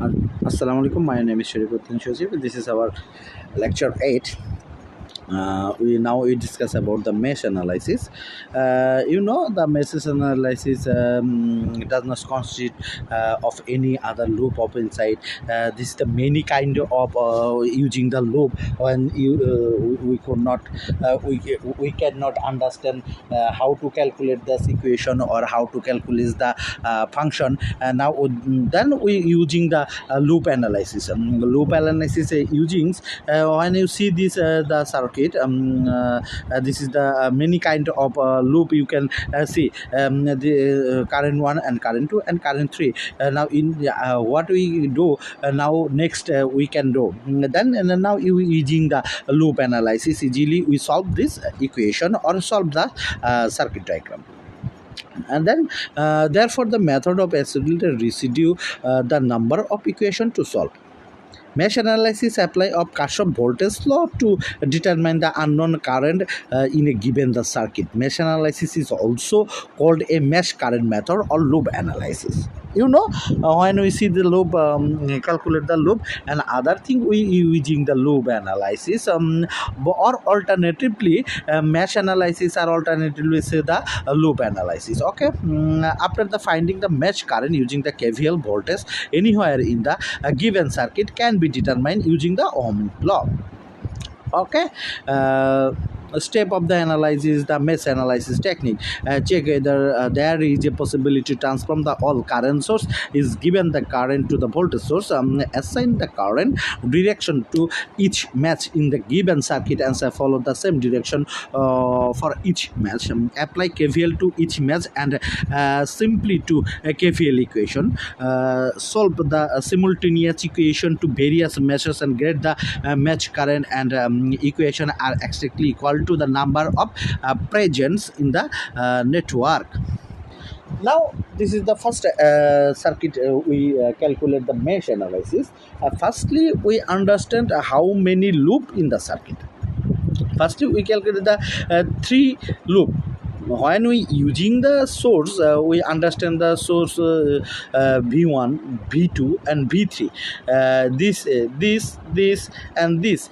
Assalamu alaikum. My name is Sharifuddin Shosif. This is our lecture 8. We discuss about the mesh analysis. The mesh analysis does not consist of any other loop of inside. This is the many kind of using the loop when we could not we cannot understand how to calculate this equation or how to calculate the function. Now then we using the loop analysis. Loop analysis using when you see this the circuit. This is the many kind of loop you can see the current 1 and current 2 and current 3. Now in what we do now next we can do now you using the loop analysis easily we solve this equation or solve the circuit diagram. And then therefore the method of accelerated residue the number of equation to solve. Mesh analysis apply of Kirchhoff voltage law to determine the unknown current in a given the circuit. Mesh analysis is also called a mesh current method or loop analysis. When we see the loop, calculate the loop, and other thing we using the loop analysis, or alternatively mesh analysis, or alternatively say the loop analysis. Okay, after the finding the mesh current using the KVL voltage anywhere in the given circuit can be determined using the Ohm law. Okay. Step of the analysis, the mesh analysis technique. Check whether there is a possibility to transform the all current source is given the current to the voltage source. Assign the current direction to each match in the given circuit and follow the same direction for each match. Apply KVL to each match and simply to a KVL equation. Solve the simultaneous equation to various meshes and get the match current and equation are exactly equal to the number of presents in the network. Now this is the first circuit we calculate the mesh analysis. Firstly we understand how many loop in the circuit. Firstly we calculate the 3 loop. When we using the source we understand the source V1, V2 and V3. This and this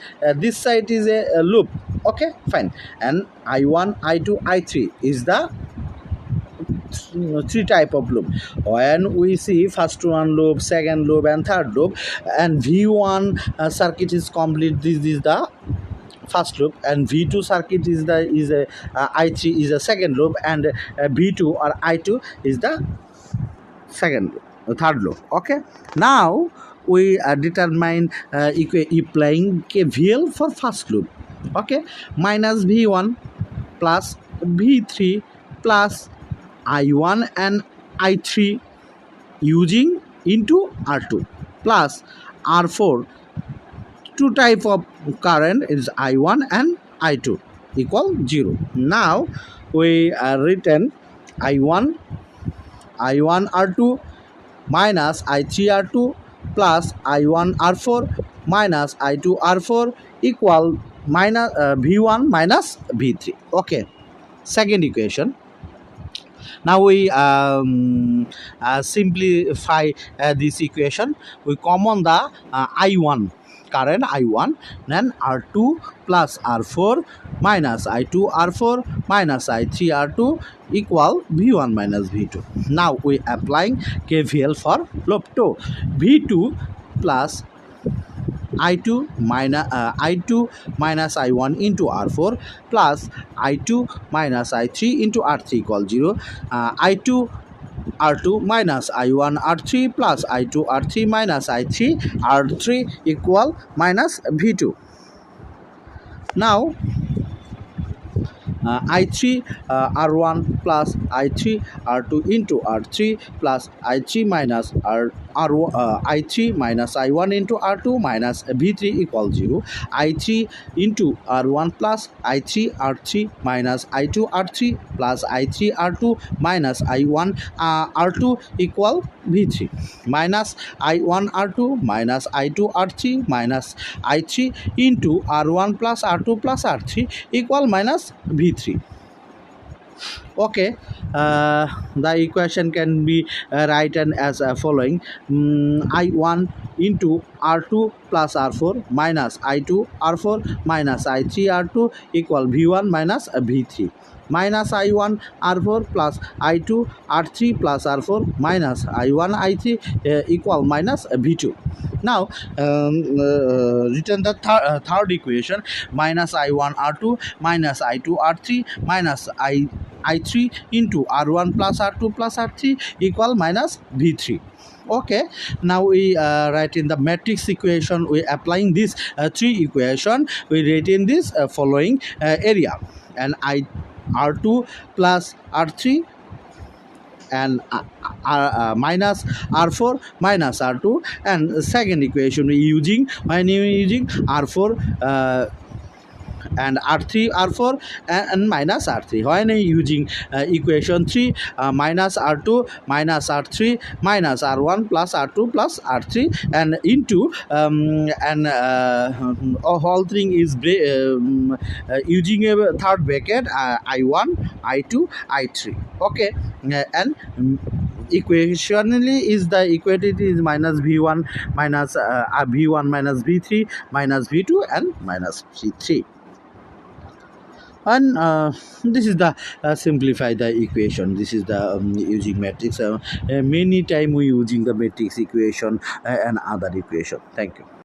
side is a loop. Okay, fine. And I1, I2, I3 is the 3 type of loop. When we see first one loop, second loop and third loop, and V1 circuit is complete, this is the first loop, and V2 circuit is a I3 is a second loop, and V2 or I2 is the third loop. Okay, now we determine applying KVL for first loop. Okay, minus V1 plus V3 plus I1 and I3 using into R2 plus R4. 2 type of current is I1 and I2 equal 0. Now we written I1 R2 minus I3 R2 plus I1 R4 minus I2 R4 equal minus V1 minus V3. Okay, second equation. Now we simplify this equation. We common the I1 current I1, then R2 plus R4 minus I2 R4 minus I3 R2 equal V1 minus V2. Now we applying KVL for loop 2. V2 plus I2 minus I1 into R4 plus I2 minus I3 into R3 equal 0. I2 R2 minus I1 R3 plus I2 R3 minus I3 R3 equal minus V2. Now I3 R1 plus I3 R2 into R3 plus I3 minus I3 minus I1 into R2 minus V3 equals 0. I3 into R1 plus I3 R3 minus I2 R3 plus I3 R2 minus I1 R2 equal V3 minus I1 R2 minus I2 R3 minus I3 into R1 plus R2 plus R3 equal minus V3. Okay, the equation can be written as following: I1 into R2 plus R4 minus I2 R4 minus I3 R2 equal V1 minus V3 minus I1 R4 plus I2 R3 plus R4 minus I1 I3 equal minus V2. Now return the third equation: minus I1 R2 minus I2 R3 minus I3 into R1 plus R2 plus R3 equal minus V3. Okay, now we write in the matrix equation. We applying this three equation. We write in this following area, and I R2 plus R3 and minus R4 minus R2, and second equation we using when you using R4 and R3 R4 and minus R3. When using equation 3, minus R2 minus R3 minus R1 plus R2 plus R3 and into and whole thing is using a third bracket, I1 I2 I3. Okay, and equationally is the equality is minus V1 minus V1 minus V3 minus V2 and minus V3. And this is the simplify the equation. This is the using matrix. Many time we using the matrix equation and other equation. Thank you.